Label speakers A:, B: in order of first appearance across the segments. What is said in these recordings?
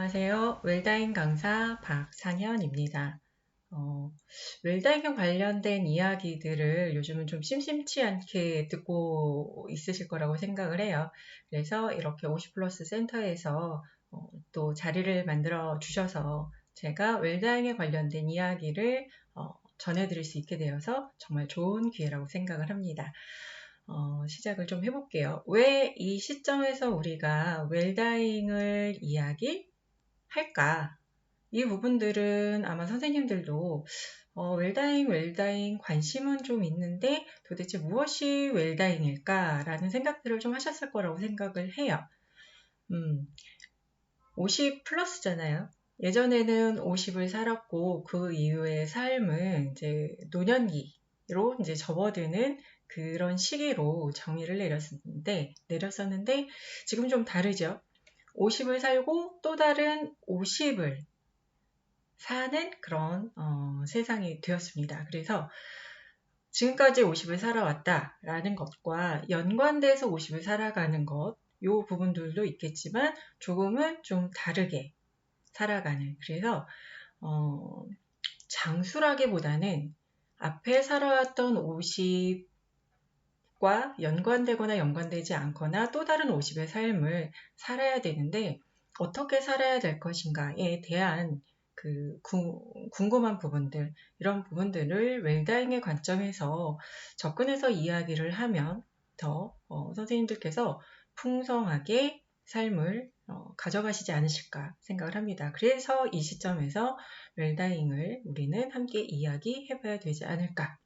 A: 안녕하세요. 웰다잉 강사 박상현입니다. 웰다잉 관련된 이야기들을 요즘은 좀 심심치 않게 듣고 있으실 거라고 생각을 해요. 그래서 이렇게 50플러스 센터에서 또 자리를 만들어 주셔서 제가 웰다잉에 관련된 이야기를 전해드릴 수 있게 되어서 정말 좋은 기회라고 생각을 합니다. 시작을 좀 해볼게요. 왜 이 시점에서 우리가 웰다잉을 이야기할까? 이 부분들은 아마 선생님들도 웰다잉 관심은 좀 있는데 도대체 무엇이 웰다잉일까라는 생각들을 좀 하셨을 거라고 생각을 해요. 50 플러스잖아요. 예전에는 50을 살았고 그 이후의 삶은 이제 노년기로 이제 접어드는 그런 시기로 정의를 내렸었는데 지금 좀 다르죠. 50을 살고 또 다른 50을 사는 그런 세상이 되었습니다. 그래서 지금까지 50을 살아왔다라는 것과 연관돼서 50을 살아가는 것, 요 부분들도 있겠지만 조금은 좀 다르게 살아가는. 그래서 장수라기보다는 앞에 살아왔던 50과 연관되거나 연관되지 않거나 또 다른 50의 삶을 살아야 되는데 어떻게 살아야 될 것인가에 대한 그 궁금한 부분들, 이런 부분들을 웰다잉의 관점에서 접근해서 이야기를 하면 더 선생님들께서 풍성하게 삶을 가져가시지 않으실까 생각을 합니다. 그래서 이 시점에서 웰다잉을 우리는 함께 이야기해 봐야 되지 않을까.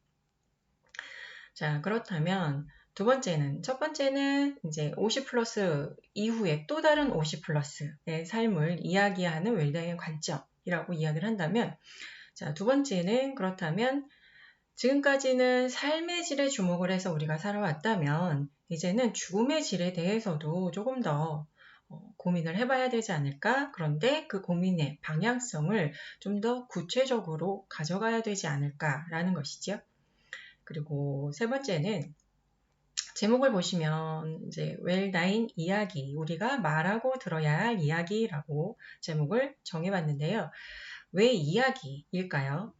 A: 자, 그렇다면 첫 번째는 이제 50 플러스 이후에 또 다른 50 플러스의 삶을 이야기하는 웰다잉의 관점이라고 이야기를 한다면, 자, 두 번째는 그렇다면 지금까지는 삶의 질에 주목을 해서 우리가 살아왔다면 이제는 죽음의 질에 대해서도 조금 더 고민을 해봐야 되지 않을까? 그런데 그 고민의 방향성을 좀 더 구체적으로 가져가야 되지 않을까라는 것이죠. 그리고 세 번째는 제목을 보시면 이제 웰다잉 이야기, 우리가 말하고 들어야 할 이야기라고 제목을 정해봤는데요. 왜 이야기일까요?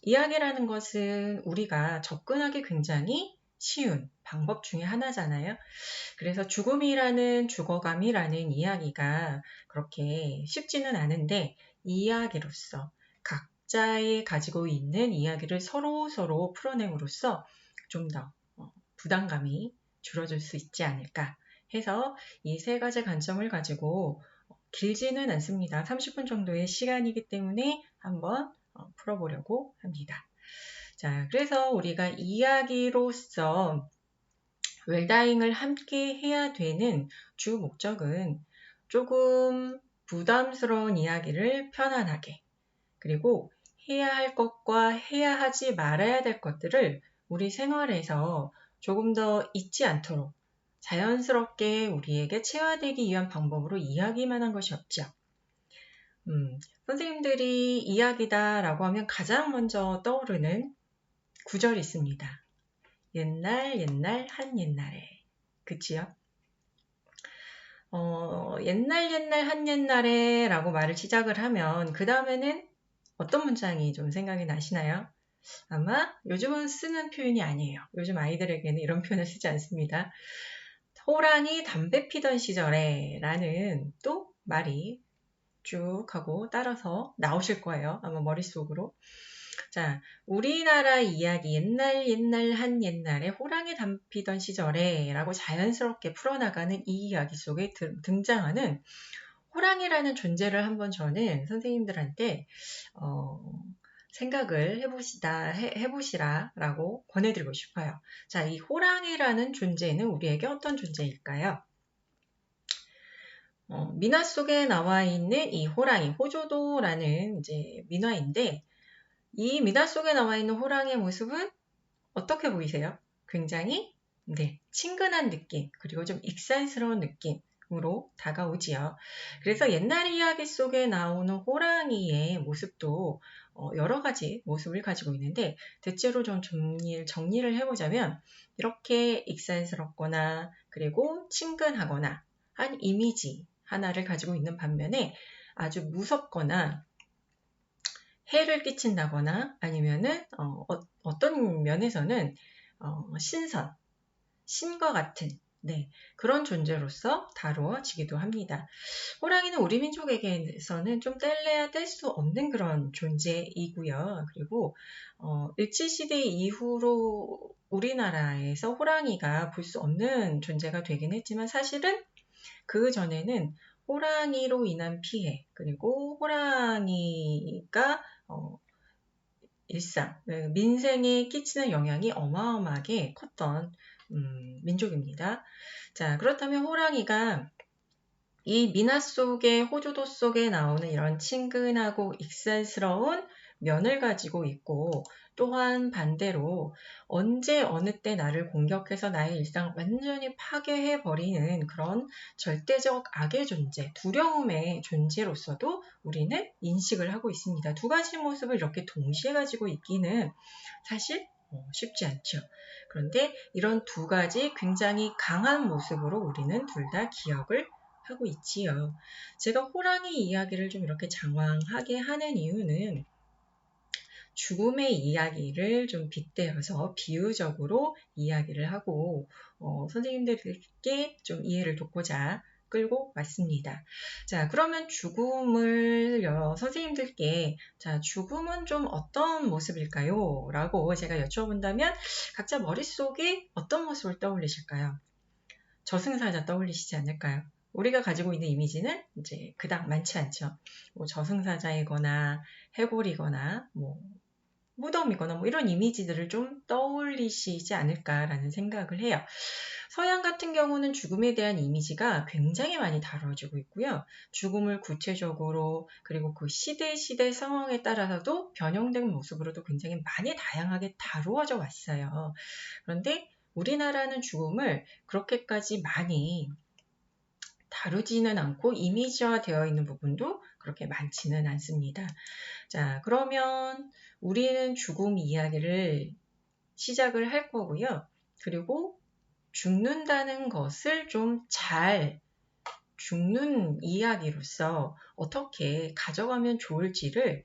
A: 이야기라는 것은 우리가 접근하기 굉장히 쉬운 방법 중에 하나잖아요. 그래서 죽어감이라는 이야기가 그렇게 쉽지는 않은데 이야기로서 각자의 가지고 있는 이야기를 서로 풀어냄으로써 좀 더 부담감이 줄어들 수 있지 않을까 해서 이 세 가지 관점을 가지고 길지는 않습니다. 30분 정도의 시간이기 때문에 한번 풀어보려고 합니다. 자, 그래서 우리가 이야기로서 웰다잉을 함께 해야 되는 주 목적은 조금 부담스러운 이야기를 편안하게, 그리고 해야 할 것과 해야 하지 말아야 될 것들을 우리 생활에서 조금 더 잊지 않도록 자연스럽게 우리에게 체화되기 위한 방법으로 이야기만 한 것이 없죠. 선생님들이 이야기다라고 하면 가장 먼저 떠오르는 구절이 있습니다. 옛날 한 옛날에. 그치요? 옛날 한 옛날에 라고 말을 시작을 하면 그 다음에는 어떤 문장이 좀 생각이 나시나요? 아마 요즘은 쓰는 표현이 아니에요. 요즘 아이들에게는 이런 표현을 쓰지 않습니다. 호랑이 담배 피던 시절에 라는 또 말이 쭉 하고 따라서 나오실 거예요. 아마 머릿속으로. 자, 우리나라 이야기 옛날 한 옛날에 호랑이 담배 피던 시절에 라고 자연스럽게 풀어나가는 이 이야기 속에 등장하는 호랑이라는 존재를 한번 저는 선생님들한테 생각을 해보시라라고 권해드리고 싶어요. 자, 이 호랑이라는 존재는 우리에게 어떤 존재일까요? 민화 속에 나와 있는 이 호랑이, 호조도라는 이제 민화인데, 이 민화 속에 나와 있는 호랑이의 모습은 어떻게 보이세요? 굉장히, 친근한 느낌, 그리고 좀 익살스러운 느낌으로 다가오지요. 그래서 옛날 이야기 속에 나오는 호랑이의 모습도 여러 가지 모습을 가지고 있는데, 대체로 좀 정리를 해보자면, 이렇게 익살스럽거나, 그리고 친근하거나 한 이미지 하나를 가지고 있는 반면에, 아주 무섭거나 해를 끼친다거나 아니면은 어떤 면에서는 신과 같은 그런 존재로서 다루어지기도 합니다. 호랑이는 우리 민족에게서는 좀 뗄래야 뗄 수 없는 그런 존재이고요. 그리고 일제시대 이후로 우리나라에서 호랑이가 볼 수 없는 존재가 되긴 했지만 사실은 그 전에는 호랑이로 인한 피해 그리고 호랑이가 일상, 민생에 끼치는 영향이 어마어마하게 컸던 민족입니다. 자, 그렇다면 호랑이가 이 민화 속에 호조도 속에 나오는 이런 친근하고 익살스러운 면을 가지고 있고 또한 반대로 언제 어느 때 나를 공격해서 나의 일상을 완전히 파괴해버리는 그런 절대적 악의 존재, 두려움의 존재로서도 우리는 인식을 하고 있습니다. 두 가지 모습을 이렇게 동시에 가지고 있기는 사실 쉽지 않죠. 그런데 이런 두 가지 굉장히 강한 모습으로 우리는 둘 다 기억을 하고 있지요. 제가 호랑이 이야기를 좀 이렇게 장황하게 하는 이유는 죽음의 이야기를 좀 빗대어서 비유적으로 이야기를 하고 선생님들께 좀 이해를 돕고자 끌고 왔습니다. 자, 그러면 죽음을 선생님들께 자, 죽음은 좀 어떤 모습일까요? 라고 제가 여쭤본다면 각자 머릿속에 어떤 모습을 떠올리실까요? 저승사자 떠올리시지 않을까요? 우리가 가지고 있는 이미지는 이제 그닥 많지 않죠. 뭐 저승사자이거나 해골이거나 뭐 무덤이거나 뭐 이런 이미지들을 좀 떠올리시지 않을까라는 생각을 해요. 서양 같은 경우는 죽음에 대한 이미지가 굉장히 많이 다뤄지고 있고요. 죽음을 구체적으로 그리고 그 시대 상황에 따라서도 변형된 모습으로도 굉장히 많이 다양하게 다루어져 왔어요. 그런데 우리나라는 죽음을 그렇게까지 많이 다루지는 않고 이미지화 되어 있는 부분도 그렇게 많지는 않습니다. 자, 그러면 우리는 죽음 이야기를 시작을 할 거고요. 그리고 죽는다는 것을 좀 잘 죽는 이야기로서 어떻게 가져가면 좋을지를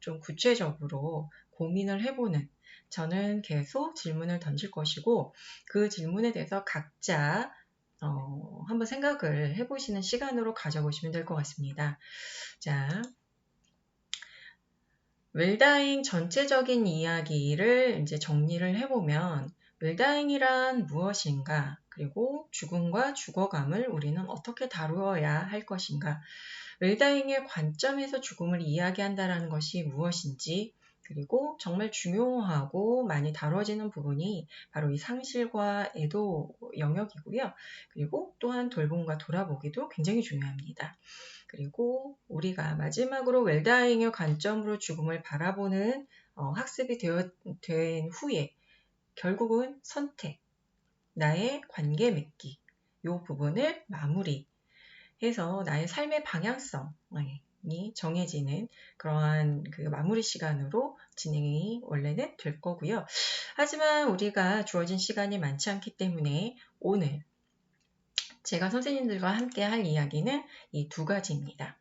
A: 좀 구체적으로 고민을 해보는 저는 계속 질문을 던질 것이고 그 질문에 대해서 각자 한번 생각을 해보시는 시간으로 가져보시면 될 것 같습니다. 자, 웰다잉 전체적인 이야기를 이제 정리를 해보면 웰다잉이란 무엇인가 그리고 죽음과 죽어감을 우리는 어떻게 다루어야 할 것인가 웰다잉의 관점에서 죽음을 이야기한다는 것이 무엇인지 그리고 정말 중요하고 많이 다뤄지는 부분이 바로 이 상실과 애도 영역이고요. 그리고 또한 돌봄과 돌아보기도 굉장히 중요합니다. 그리고 우리가 마지막으로 웰다잉의 관점으로 죽음을 바라보는 학습이 된 후에 결국은 선택, 나의 관계 맺기 이 부분을 마무리해서 나의 삶의 방향성이 정해지는 그러한 그 마무리 시간으로 진행이 원래는 될 거고요. 하지만 우리가 주어진 시간이 많지 않기 때문에 오늘 제가 선생님들과 함께 할 이야기는 이 두 가지입니다.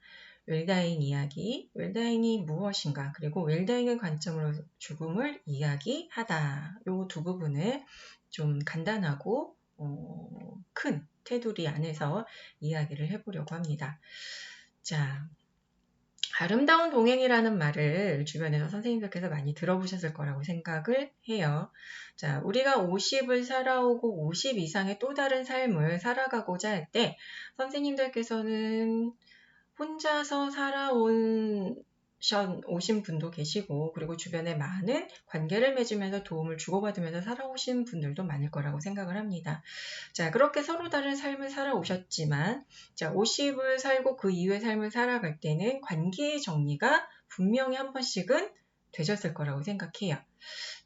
A: 웰다잉 이야기, 웰다잉이 무엇인가, 그리고 웰다잉의 관점으로 죽음을 이야기하다. 이 두 부분을 좀 간단하고 큰 테두리 안에서 이야기를 해보려고 합니다. 자, 아름다운 동행이라는 말을 주변에서 선생님들께서 많이 들어보셨을 거라고 생각을 해요. 자, 우리가 50을 살아오고 50 이상의 또 다른 삶을 살아가고자 할 때 선생님들께서는 혼자서 오신 분도 계시고 그리고 주변에 많은 관계를 맺으면서 도움을 주고받으면서 살아오신 분들도 많을 거라고 생각을 합니다. 자, 그렇게 서로 다른 삶을 살아오셨지만 자, 50을 살고 그 이후의 삶을 살아갈 때는 관계의 정리가 분명히 한 번씩은 되셨을 거라고 생각해요.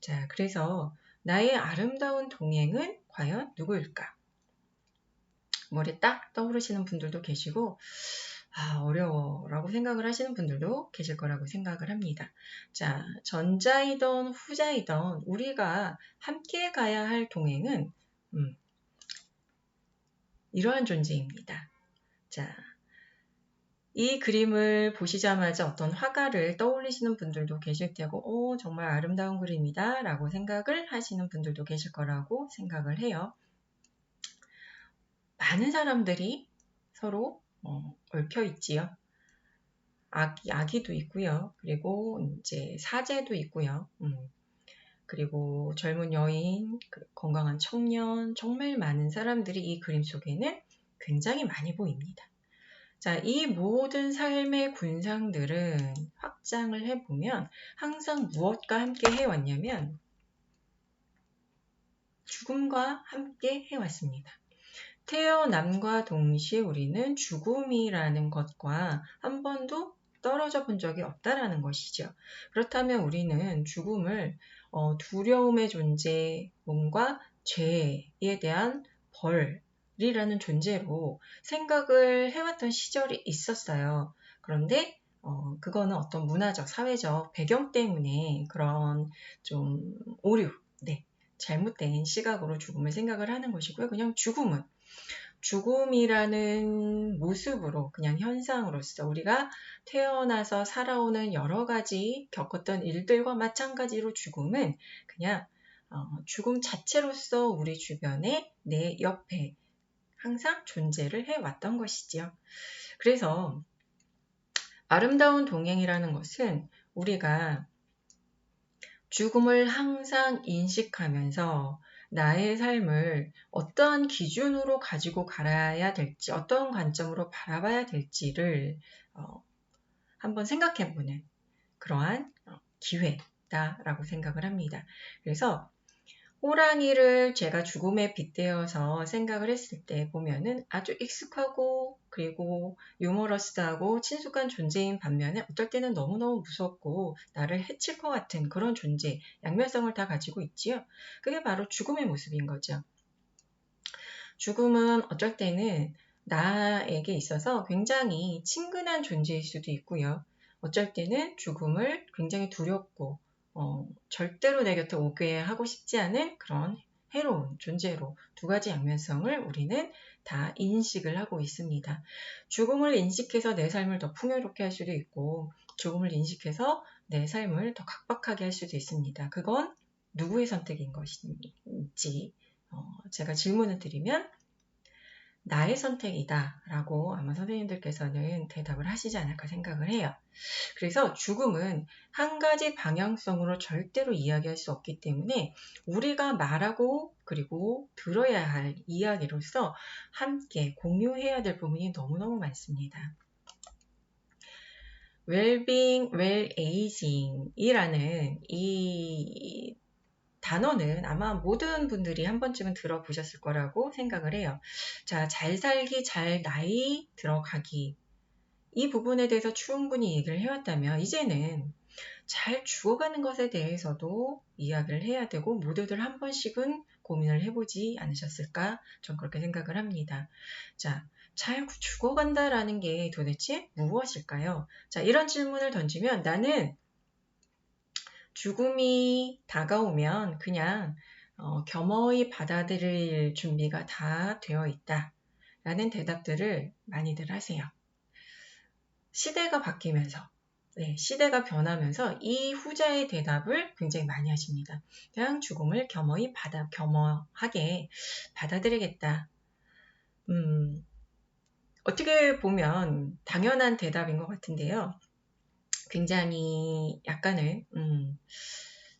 A: 자, 그래서 나의 아름다운 동행은 과연 누구일까? 머리에 딱 떠오르시는 분들도 계시고 어려워라고 생각을 하시는 분들도 계실 거라고 생각을 합니다. 자, 전자이던 후자이던 우리가 함께 가야 할 동행은 이러한 존재입니다. 자, 이 그림을 보시자마자 어떤 화가를 떠올리시는 분들도 계실 테고, 정말 아름다운 그림이다 라고 생각을 하시는 분들도 계실 거라고 생각을 해요. 많은 사람들이 서로 얽혀 있지요. 아기도 있고요. 그리고 이제 사제도 있고요. 그리고 젊은 여인, 건강한 청년, 정말 많은 사람들이 이 그림 속에는 굉장히 많이 보입니다. 자, 이 모든 삶의 군상들은 확장을 해보면 항상 무엇과 함께 해왔냐면 죽음과 함께 해왔습니다. 태어남과 동시에 우리는 죽음이라는 것과 한 번도 떨어져 본 적이 없다라는 것이죠. 그렇다면 우리는 죽음을 두려움의 존재, 몸과 죄에 대한 벌이라는 존재로 생각을 해왔던 시절이 있었어요. 그런데 그거는 어떤 문화적, 사회적 배경 때문에 그런 좀 오류, 잘못된 시각으로 죽음을 생각을 하는 것이고요. 그냥 죽음이라는 모습으로, 그냥 현상으로서 우리가 태어나서 살아오는 여러 가지 겪었던 일들과 마찬가지로 죽음은 그냥 죽음 자체로서 우리 주변에, 내 옆에 항상 존재를 해왔던 것이지요. 그래서 아름다운 동행이라는 것은 우리가 죽음을 항상 인식하면서 나의 삶을 어떠한 기준으로 가지고 갈아야 될지, 어떤 관점으로 바라봐야 될지를 한번 생각해보는 그러한 기회다라고 생각을 합니다. 그래서 호랑이를 제가 죽음에 빗대어서 생각을 했을 때 보면은 아주 익숙하고 그리고 유머러스하고 친숙한 존재인 반면에 어떨 때는 너무너무 무섭고 나를 해칠 것 같은 그런 존재, 양면성을 다 가지고 있지요. 그게 바로 죽음의 모습인 거죠. 죽음은 어쩔 때는 나에게 있어서 굉장히 친근한 존재일 수도 있고요. 어쩔 때는 죽음을 굉장히 두렵고 절대로 내 곁에 오게 하고 싶지 않은 그런 해로운 존재로 두 가지 양면성을 우리는 다 인식을 하고 있습니다. 죽음을 인식해서 내 삶을 더 풍요롭게 할 수도 있고 죽음을 인식해서 내 삶을 더 각박하게 할 수도 있습니다. 그건 누구의 선택인 것인지 제가 질문을 드리면 나의 선택이다 라고 아마 선생님들께서는 대답을 하시지 않을까 생각을 해요. 그래서 죽음은 한 가지 방향성으로 절대로 이야기할 수 없기 때문에 우리가 말하고 그리고 들어야 할 이야기로서 함께 공유해야 될 부분이 너무너무 많습니다. Well-being, Well-aging이라는 이 단어는 아마 모든 분들이 한 번쯤은 들어보셨을 거라고 생각을 해요. 자, 잘 살기, 잘 나이 들어가기. 이 부분에 대해서 충분히 얘기를 해왔다면 이제는 잘 죽어가는 것에 대해서도 이야기를 해야 되고 모두들 한 번씩은 고민을 해보지 않으셨을까? 전 그렇게 생각을 합니다. 자, 잘 죽어간다라는 게 도대체 무엇일까요? 자, 이런 질문을 던지면 나는 죽음이 다가오면 그냥 겸허히 받아들일 준비가 다 되어 있다 라는 대답들을 많이들 하세요. 시대가 바뀌면서 시대가 변하면서 이 후자의 대답을 굉장히 많이 하십니다. 그냥 죽음을 겸허하게 받아들이겠다. 어떻게 보면 당연한 대답인 것 같은데요. 굉장히 약간은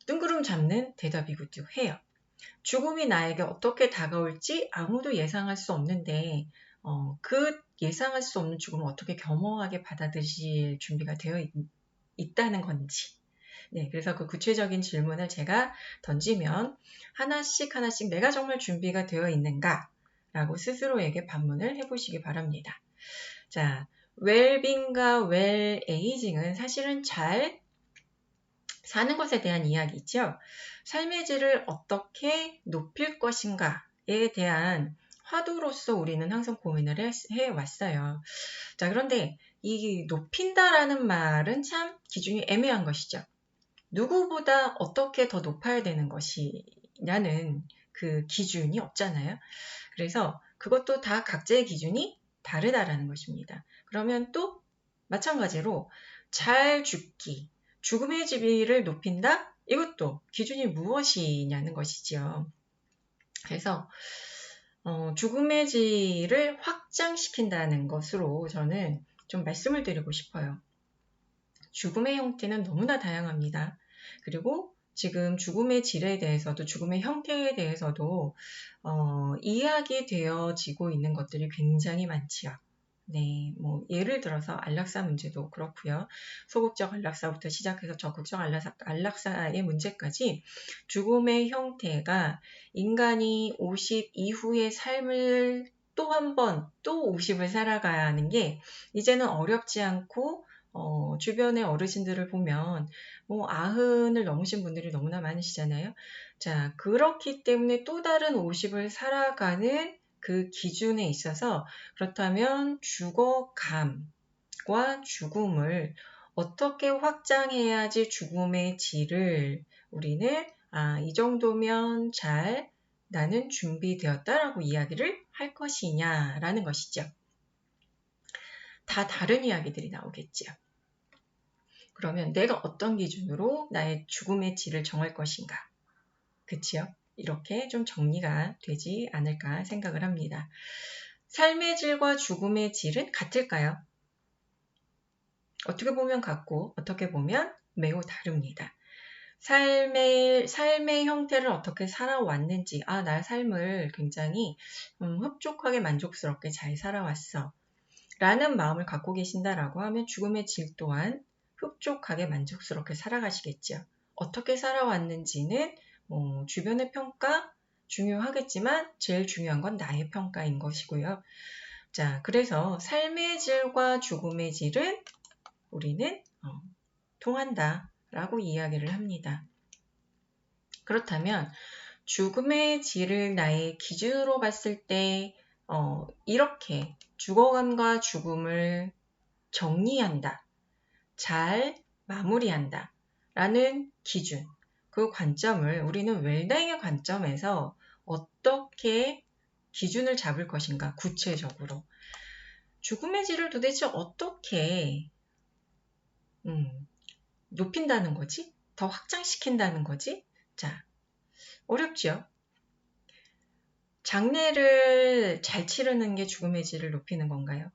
A: 뜬구름 잡는 대답이기도 해요. 죽음이 나에게 어떻게 다가올지 아무도 예상할 수 없는데 그 예상할 수 없는 죽음을 어떻게 겸허하게 받아들일 준비가 되어 있다는 건지. 네, 그래서 그 구체적인 질문을 제가 던지면 하나씩 내가 정말 준비가 되어 있는가? 라고 스스로에게 반문을 해보시기 바랍니다. 자, 웰빙과 웰에이징은 사실은 잘 사는 것에 대한 이야기죠. 삶의 질을 어떻게 높일 것인가에 대한 화두로서 우리는 항상 고민을 해왔어요. 자, 그런데 이 높인다라는 말은 참 기준이 애매한 것이죠. 누구보다 어떻게 더 높아야 되는 것이냐는 그 기준이 없잖아요. 그래서 그것도 다 각자의 기준이 다르다라는 것입니다. 그러면 또 마찬가지로 잘 죽기, 죽음의 지위를 높인다? 이것도 기준이 무엇이냐는 것이지요. 그래서 죽음의 질을 확장시킨다는 것으로 저는 좀 말씀을 드리고 싶어요. 죽음의 형태는 너무나 다양합니다. 그리고 지금 죽음의 질에 대해서도 죽음의 형태에 대해서도 이야기되어지고 있는 것들이 굉장히 많지요. 네, 뭐 예를 들어서 안락사 문제도 그렇고요. 소극적 안락사부터 시작해서 적극적 안락사의 문제까지 죽음의 형태가 인간이 50 이후의 삶을 또 한 번, 또 50을 살아가야 하는 게 이제는 어렵지 않고 주변의 어르신들을 보면 뭐 90을 넘으신 분들이 너무나 많으시잖아요. 자, 그렇기 때문에 또 다른 50을 살아가는 그 기준에 있어서 그렇다면 죽어감과 죽음을 어떻게 확장해야지 죽음의 질을 우리는 이 정도면 잘 나는 준비되었다라고 이야기를 할 것이냐라는 것이죠. 다 다른 이야기들이 나오겠지요. 그러면 내가 어떤 기준으로 나의 죽음의 질을 정할 것인가? 그치요? 이렇게 좀 정리가 되지 않을까 생각을 합니다. 삶의 질과 죽음의 질은 같을까요? 어떻게 보면 같고 어떻게 보면 매우 다릅니다. 삶의 형태를 어떻게 살아왔는지, 나의 삶을 굉장히 흡족하게 만족스럽게 잘 살아왔어 라는 마음을 갖고 계신다라고 하면 죽음의 질 또한 흡족하게 만족스럽게 살아가시겠죠. 어떻게 살아왔는지는 주변의 평가 중요하겠지만 제일 중요한 건 나의 평가인 것이고요. 자, 그래서 삶의 질과 죽음의 질은 우리는 통한다라고 이야기를 합니다. 그렇다면 죽음의 질을 나의 기준으로 봤을 때 이렇게 죽어감과 죽음을 정리한다, 잘 마무리한다 라는 기준, 그 관점을 우리는 웰다잉의 관점에서 어떻게 기준을 잡을 것인가, 구체적으로 죽음의 질을 도대체 어떻게 높인다는 거지? 더 확장시킨다는 거지? 자, 어렵죠? 장례를 잘 치르는 게 죽음의 질을 높이는 건가요?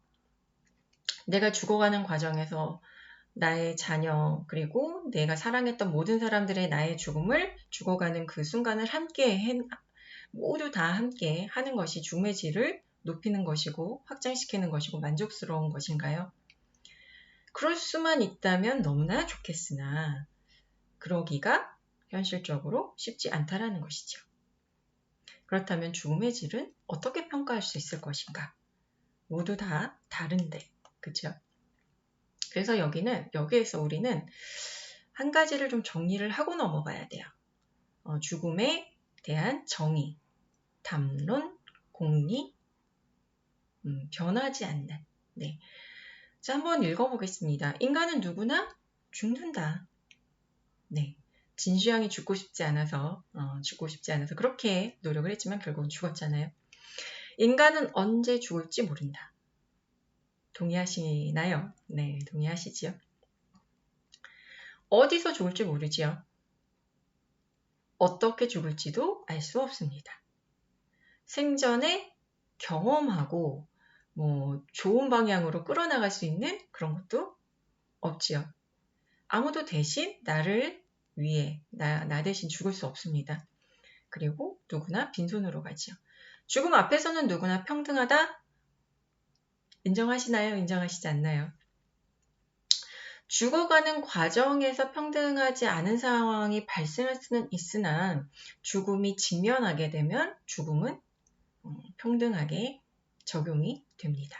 A: 내가 죽어가는 과정에서 나의 자녀 그리고 내가 사랑했던 모든 사람들의 나의 죽어가는 그 순간을 모두 다 함께 하는 것이 죽음의 질을 높이는 것이고 확장시키는 것이고 만족스러운 것인가요? 그럴 수만 있다면 너무나 좋겠으나 그러기가 현실적으로 쉽지 않다라는 것이죠. 그렇다면 죽음의 질은 어떻게 평가할 수 있을 것인가? 모두 다 다른데, 그죠? 그래서 여기에서 우리는 한 가지를 좀 정리를 하고 넘어가야 돼요. 죽음에 대한 정의, 담론, 공리, 변하지 않는. 네. 자, 한번 읽어보겠습니다. 인간은 누구나 죽는다. 네. 진시황이 죽고 싶지 않아서 그렇게 노력을 했지만 결국은 죽었잖아요. 인간은 언제 죽을지 모른다. 동의하시나요? 네, 동의하시지요? 어디서 죽을지 모르지요. 어떻게 죽을지도 알 수 없습니다. 생전에 경험하고 좋은 방향으로 끌어나갈 수 있는 그런 것도 없지요. 아무도 대신 나를 위해 나 대신 죽을 수 없습니다. 그리고 누구나 빈손으로 가지요. 죽음 앞에서는 누구나 평등하다? 인정하시나요? 인정하시지 않나요? 죽어가는 과정에서 평등하지 않은 상황이 발생할 수는 있으나 죽음이 직면하게 되면 죽음은 평등하게 적용이 됩니다.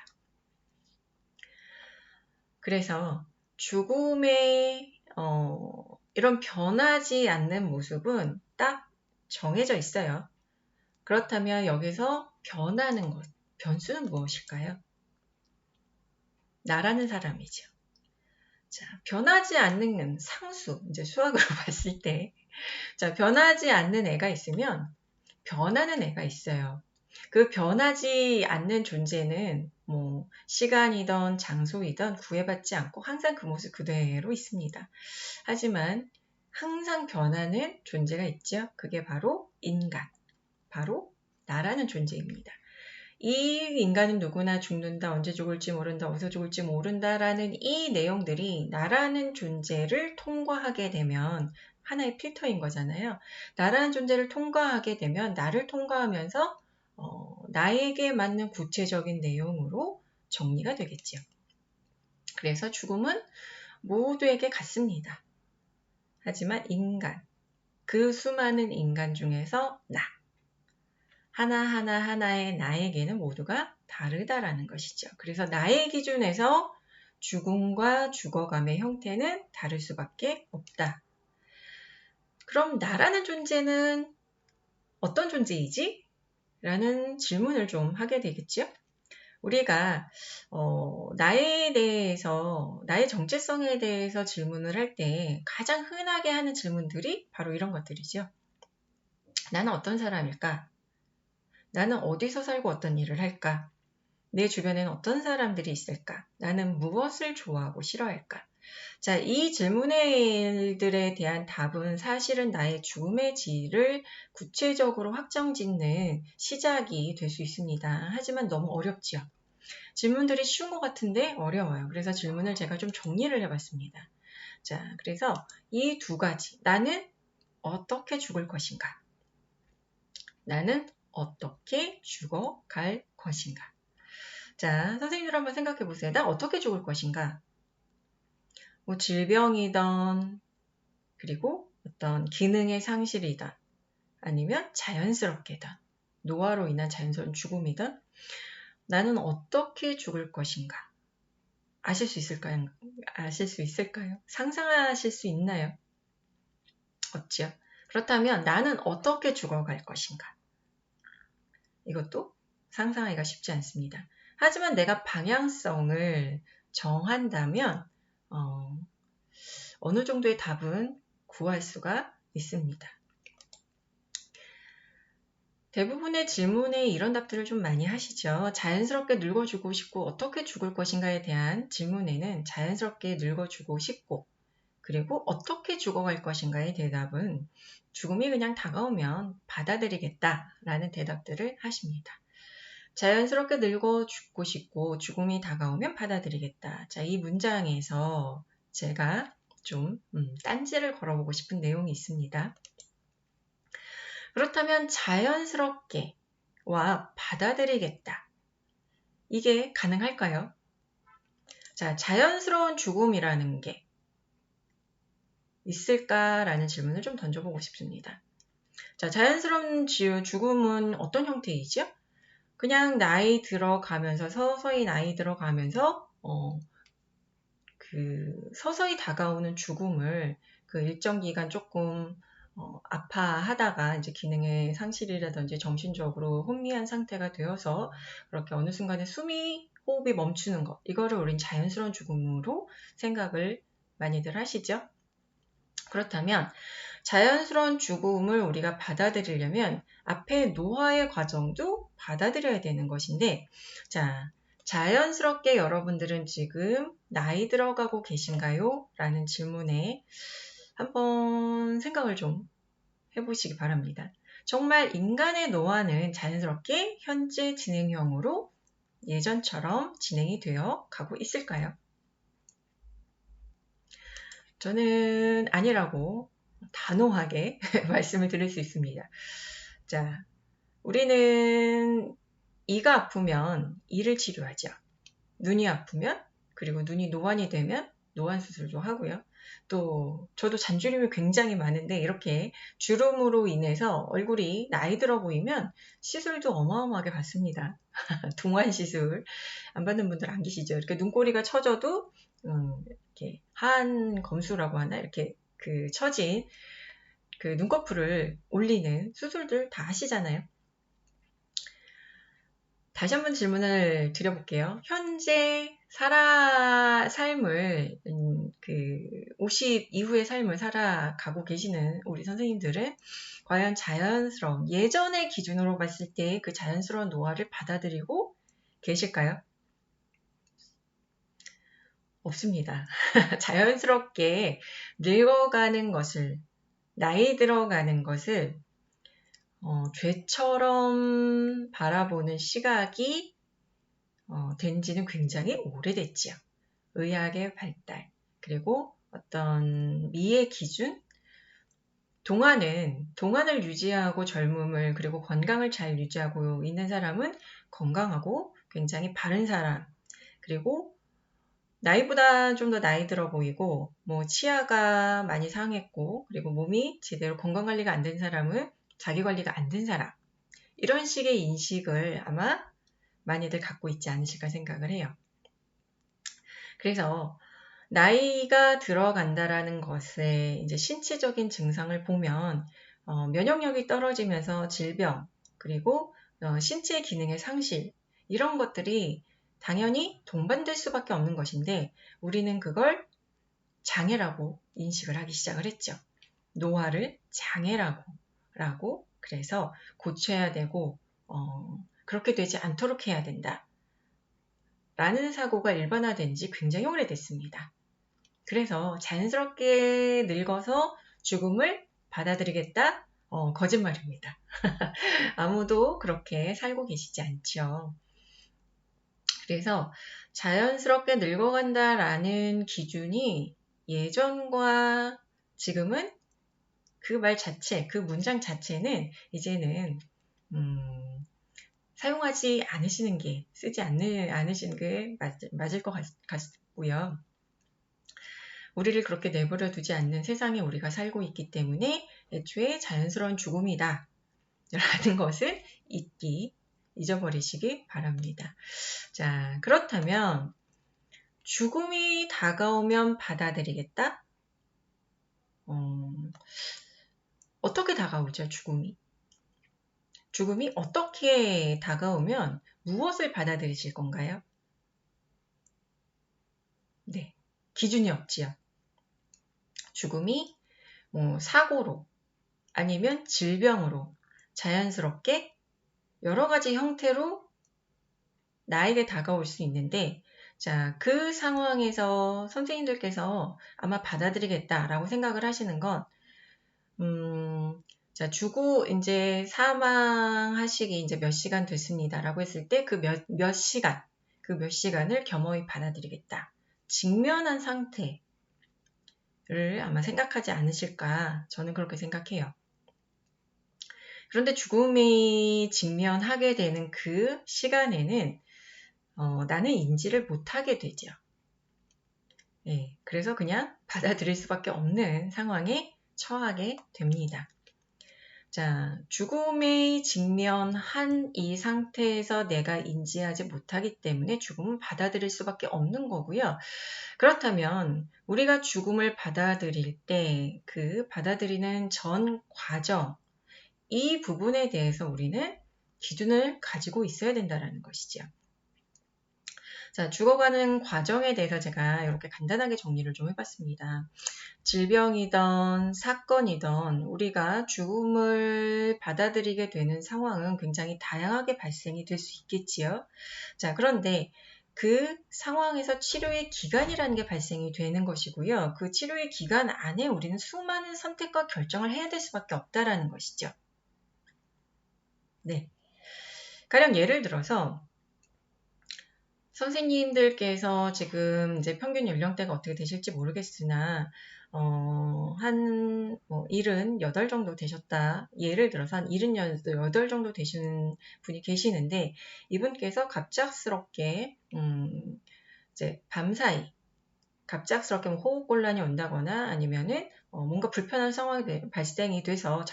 A: 그래서 죽음의 이런 변하지 않는 모습은 딱 정해져 있어요. 그렇다면 여기서 변하는 것, 변수는 무엇일까요? 나라는 사람이죠. 자, 변하지 않는 상수, 이제 수학으로 봤을 때, 자, 변하지 않는 애가 있으면 변하는 애가 있어요. 그 변하지 않는 존재는 뭐 시간이든 장소이든 구애받지 않고 항상 그 모습 그대로 있습니다. 하지만 항상 변하는 존재가 있죠. 그게 바로 인간, 바로 나라는 존재입니다. 이 인간은 누구나 죽는다, 언제 죽을지 모른다, 어디서 죽을지 모른다라는 이 내용들이 나라는 존재를 통과하게 되면 하나의 필터인 거잖아요. 나라는 존재를 통과하게 되면 나를 통과하면서 나에게 맞는 구체적인 내용으로 정리가 되겠죠. 그래서 죽음은 모두에게 같습니다. 하지만 인간, 그 수많은 인간 중에서 나, 하나하나의 나에게는 모두가 다르다라는 것이죠. 그래서 나의 기준에서 죽음과 죽어감의 형태는 다를 수밖에 없다. 그럼 나라는 존재는 어떤 존재이지? 라는 질문을 좀 하게 되겠죠. 우리가 나에 대해서, 나의 정체성에 대해서 질문을 할 때 가장 흔하게 하는 질문들이 바로 이런 것들이죠. 나는 어떤 사람일까? 나는 어디서 살고 어떤 일을 할까? 내 주변에는 어떤 사람들이 있을까? 나는 무엇을 좋아하고 싫어할까? 자, 이 질문들에 대한 답은 사실은 나의 죽음의 질을 구체적으로 확정짓는 시작이 될 수 있습니다. 하지만 너무 어렵지요. 질문들이 쉬운 것 같은데 어려워요. 그래서 질문을 제가 좀 정리를 해봤습니다. 자, 그래서 이 두 가지. 나는 어떻게 죽을 것인가? 나는 어떻게 죽어갈 것인가? 자, 선생님들 한번 생각해 보세요. 난 어떻게 죽을 것인가? 뭐 질병이든, 그리고 어떤 기능의 상실이든, 아니면 자연스럽게든, 노화로 인한 자연스러운 죽음이든, 나는 어떻게 죽을 것인가? 아실 수 있을까요? 아실 수 있을까요? 상상하실 수 있나요? 없지요? 그렇다면 나는 어떻게 죽어갈 것인가? 이것도 상상하기가 쉽지 않습니다. 하지만 내가 방향성을 정한다면 어느 정도의 답은 구할 수가 있습니다. 대부분의 질문에 이런 답들을 좀 많이 하시죠. 자연스럽게 늙어주고 싶고 어떻게 죽을 것인가에 대한 질문에는 자연스럽게 늙어주고 싶고 그리고 어떻게 죽어갈 것인가의 대답은 죽음이 그냥 다가오면 받아들이겠다라는 대답들을 하십니다. 자연스럽게 늙어 죽고 싶고 죽음이 다가오면 받아들이겠다. 자, 이 문장에서 제가 좀 딴지를 걸어보고 싶은 내용이 있습니다. 그렇다면 자연스럽게 와 받아들이겠다. 이게 가능할까요? 자, 자연스러운 죽음이라는 게 있을까라는 질문을 좀 던져보고 싶습니다. 자, 자연스러운 죽음은 어떤 형태이죠? 그냥 나이 들어가면서 서서히 나이 들어가면서 서서히 다가오는 죽음을 그 일정 기간 조금 아파하다가 이제 기능의 상실이라든지 정신적으로 혼미한 상태가 되어서 그렇게 어느 순간에 호흡이 멈추는 것 이거를 우린 자연스러운 죽음으로 생각을 많이들 하시죠. 그렇다면 자연스러운 죽음을 우리가 받아들이려면 앞에 노화의 과정도 받아들여야 되는 것인데 자, 자연스럽게 여러분들은 지금 나이 들어가고 계신가요? 라는 질문에 한번 생각을 좀 해보시기 바랍니다. 정말 인간의 노화는 자연스럽게 현재 진행형으로 예전처럼 진행이 되어 가고 있을까요? 저는 아니라고 단호하게 말씀을 드릴 수 있습니다. 자, 우리는 이가 아프면 이를 치료하죠. 눈이 아프면 그리고 눈이 노안이 되면 노안 수술도 하고요. 또 저도 잔주름이 굉장히 많은데 이렇게 주름으로 인해서 얼굴이 나이 들어 보이면 시술도 어마어마하게 받습니다. 동안 시술 안 받는 분들 안 계시죠? 이렇게 눈꼬리가 처져도 이렇게 하안 검수라고 하나 이렇게 그 처진 그 눈꺼풀을 올리는 수술들 다 하시잖아요. 다시 한번 질문을 드려볼게요. 현재 삶을 50 이후의 삶을 살아가고 계시는 우리 선생님들은 과연 자연스러운, 예전의 기준으로 봤을 때 그 자연스러운 노화를 받아들이고 계실까요? 없습니다. 자연스럽게 늙어가는 것을, 나이 들어가는 것을 죄처럼 바라보는 시각이 된 지는 굉장히 오래됐지요. 의학의 발달, 그리고 어떤 미의 기준, 동안을 유지하고 젊음을, 그리고 건강을 잘 유지하고 있는 사람은 건강하고 굉장히 바른 사람, 그리고 나이보다 좀 더 나이 들어 보이고, 뭐 치아가 많이 상했고, 그리고 몸이 제대로 건강 관리가 안 된 사람은 자기 관리가 안 된 사람, 이런 식의 인식을 아마 많이들 갖고 있지 않으실까 생각을 해요. 그래서 나이가 들어간다라는 것의 이제 신체적인 증상을 보면 면역력이 떨어지면서 질병, 그리고 신체 기능의 상실, 이런 것들이 당연히 동반될 수밖에 없는 것인데 우리는 그걸 장애라고 인식을 하기 시작을 했죠. 노화를 장애라고 그래서 고쳐야 되고 그렇게 되지 않도록 해야 된다 라는 사고가 일반화된 지 굉장히 오래됐습니다. 그래서 자연스럽게 늙어서 죽음을 받아들이겠다? 거짓말입니다. 아무도 그렇게 살고 계시지 않죠. 그래서 자연스럽게 늙어간다라는 기준이 예전과 지금은 그 말 자체, 그 문장 자체는 이제는 사용하지 않으시는 게, 쓰지 않으시는 게 맞을 것 같고요. 우리를 그렇게 내버려 두지 않는 세상에 우리가 살고 있기 때문에 애초에 자연스러운 죽음이다 라는 것을 잊어버리시기 바랍니다. 자, 그렇다면 죽음이 다가오면 받아들이겠다? 어떻게 다가오죠, 죽음이? 죽음이 어떻게 다가오면 무엇을 받아들이실 건가요? 네, 기준이 없지요. 죽음이 사고로 아니면 질병으로 자연스럽게 여러 가지 형태로 나에게 다가올 수 있는데, 자, 그 상황에서 선생님들께서 아마 받아들이겠다라고 생각을 하시는 건, 자, 이제 사망하시기 이제 몇 시간 됐습니다라고 했을 때 그 몇 시간을 겸허히 받아들이겠다. 직면한 상태를 아마 생각하지 않으실까, 저는 그렇게 생각해요. 그런데 죽음이 직면하게 되는 그 시간에는 나는 인지를 못하게 되죠. 네, 그래서 그냥 받아들일 수밖에 없는 상황에 처하게 됩니다. 자, 죽음에 직면한 이 상태에서 내가 인지하지 못하기 때문에 죽음은 받아들일 수밖에 없는 거고요. 그렇다면 우리가 죽음을 받아들일 때 그 받아들이는 전 과정, 이 부분에 대해서 우리는 기준을 가지고 있어야 된다는 것이죠. 자, 죽어가는 과정에 대해서 제가 이렇게 간단하게 정리를 좀 해봤습니다. 질병이든 사건이든 우리가 죽음을 받아들이게 되는 상황은 굉장히 다양하게 발생이 될 수 있겠지요. 자, 그런데 그 상황에서 치료의 기간이라는 게 발생이 되는 것이고요. 그 치료의 기간 안에 우리는 수많은 선택과 결정을 해야 될 수밖에 없다라는 것이죠. 네. 가령 예를 들어서 선생님들께서 지금 이제 평균 연령대가 어떻게 되실지 모르겠으나, 78 정도 되셨다. 예를 들어서 한 78 정도 되시는 분이 계시는데, 이분께서 갑작스럽게, 이제 밤사이, 갑작스럽게 호흡곤란이 온다거나 아니면은, 뭔가 불편한 상황이 발생이 돼서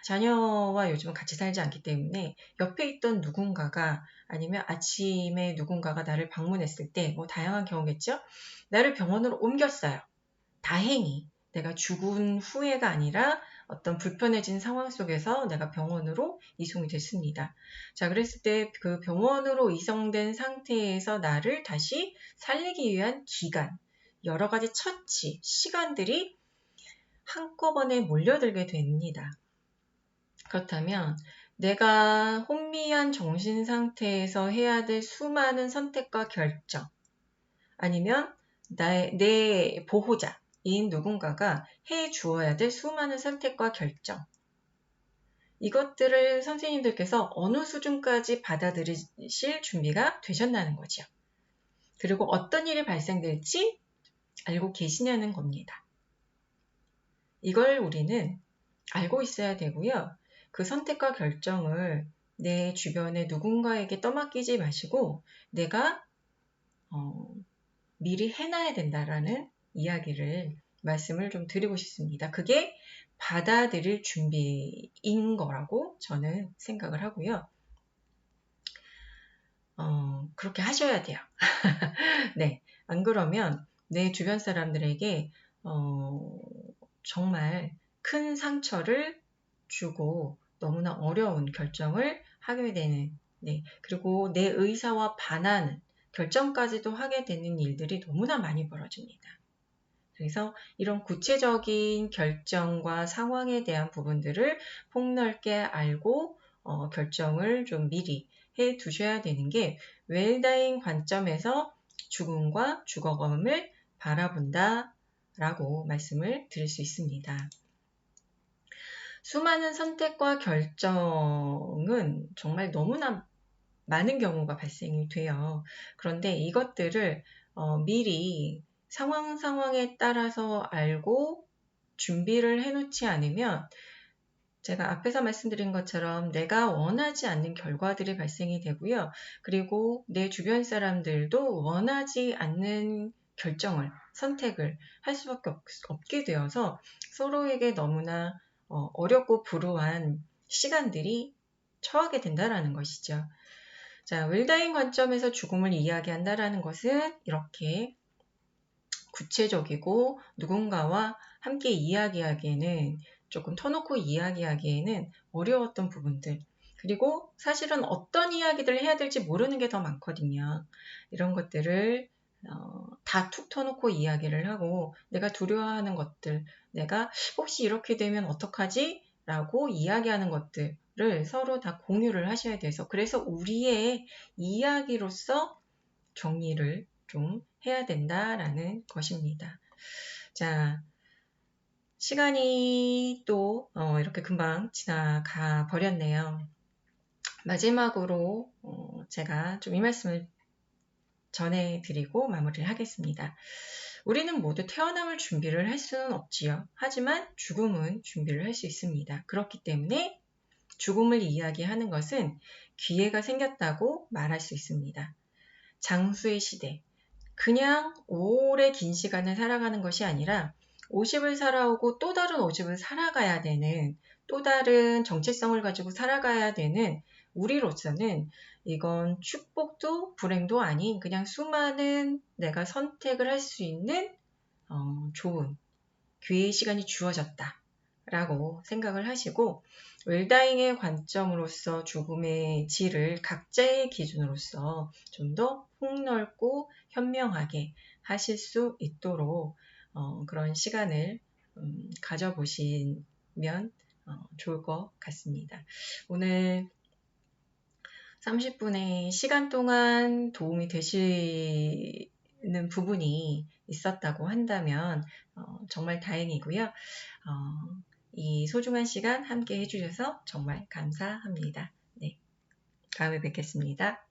A: 자녀와 요즘은 같이 살지 않기 때문에 옆에 있던 누군가가 아니면 아침에 누군가가 나를 방문했을 때 다양한 경우겠죠. 나를 병원으로 옮겼어요. 다행히 내가 죽은 후에가 아니라 어떤 불편해진 상황 속에서 내가 병원으로 이송이 됐습니다. 자, 그랬을 때 그 병원으로 이송된 상태에서 나를 다시 살리기 위한 기간, 여러 가지 처치, 시간들이 한꺼번에 몰려들게 됩니다. 그렇다면 내가 혼미한 정신 상태에서 해야 될 수많은 선택과 결정, 아니면 내 보호자인 누군가가 해 주어야 될 수많은 선택과 결정, 이것들을 선생님들께서 어느 수준까지 받아들이실 준비가 되셨다는 거죠. 그리고 어떤 일이 발생될지 알고 계시냐는 겁니다. 이걸 우리는 알고 있어야 되고요. 그 선택과 결정을 내 주변에 누군가에게 떠맡기지 마시고 내가 미리 해놔야 된다라는 이야기를 말씀을 좀 드리고 싶습니다. 그게 받아들일 준비인 거라고 저는 생각을 하고요. 그렇게 하셔야 돼요. 네, 안 그러면 내 주변 사람들에게 정말 큰 상처를 주고 너무나 어려운 결정을 하게 되는, 네, 그리고 내 의사와 반하는 결정까지도 하게 되는 일들이 너무나 많이 벌어집니다. 그래서 이런 구체적인 결정과 상황에 대한 부분들을 폭넓게 알고 결정을 좀 미리 해 두셔야 되는 게 웰다잉 관점에서 죽음과 죽어감을 바라본다 라고 말씀을 드릴 수 있습니다. 수많은 선택과 결정은 정말 너무나 많은 경우가 발생이 돼요. 그런데 이것들을 미리 상황에 따라서 알고 준비를 해놓지 않으면 제가 앞에서 말씀드린 것처럼 내가 원하지 않는 결과들이 발생이 되고요. 그리고 내 주변 사람들도 원하지 않는 결정을, 선택을 할 수밖에 없게 되어서 서로에게 너무나 어렵고 불우한 시간들이 처하게 된다는 것이죠. 자, 웰다잉 관점에서 죽음을 이야기한다라는 것은 이렇게 구체적이고 누군가와 함께 이야기하기에는 조금 터놓고 이야기하기에는 어려웠던 부분들, 그리고 사실은 어떤 이야기들을 해야 될지 모르는 게 더 많거든요. 이런 것들을 다 툭 터놓고 이야기를 하고 내가 두려워하는 것들, 내가 혹시 이렇게 되면 어떡하지? 라고 이야기하는 것들을 서로 다 공유를 하셔야 돼서, 그래서 우리의 이야기로서 정리를 좀 해야 된다라는 것입니다. 자, 시간이 또 이렇게 금방 지나가 버렸네요. 마지막으로 제가 좀 이 말씀을 전해드리고 마무리를 하겠습니다. 우리는 모두 태어남을 준비를 할 수는 없지요. 하지만 죽음은 준비를 할 수 있습니다. 그렇기 때문에 죽음을 이야기하는 것은 기회가 생겼다고 말할 수 있습니다. 장수의 시대, 그냥 오래 긴 시간을 살아가는 것이 아니라 50을 살아오고 또 다른 50을 살아가야 되는, 또 다른 정체성을 가지고 살아가야 되는 우리로서는 이건 축복도 불행도 아닌 그냥 수많은 내가 선택을 할 수 있는 좋은 기회의 시간이 주어졌다 라고 생각을 하시고, 웰다잉의 관점으로서 죽음의 질을 각자의 기준으로서 좀 더 폭넓고 현명하게 하실 수 있도록 그런 시간을 가져보시면 좋을 것 같습니다. 오늘 30분의 시간 동안 도움이 되시는 부분이 있었다고 한다면 정말 다행이고요. 이 소중한 시간 함께 해주셔서 정말 감사합니다. 네, 다음에 뵙겠습니다.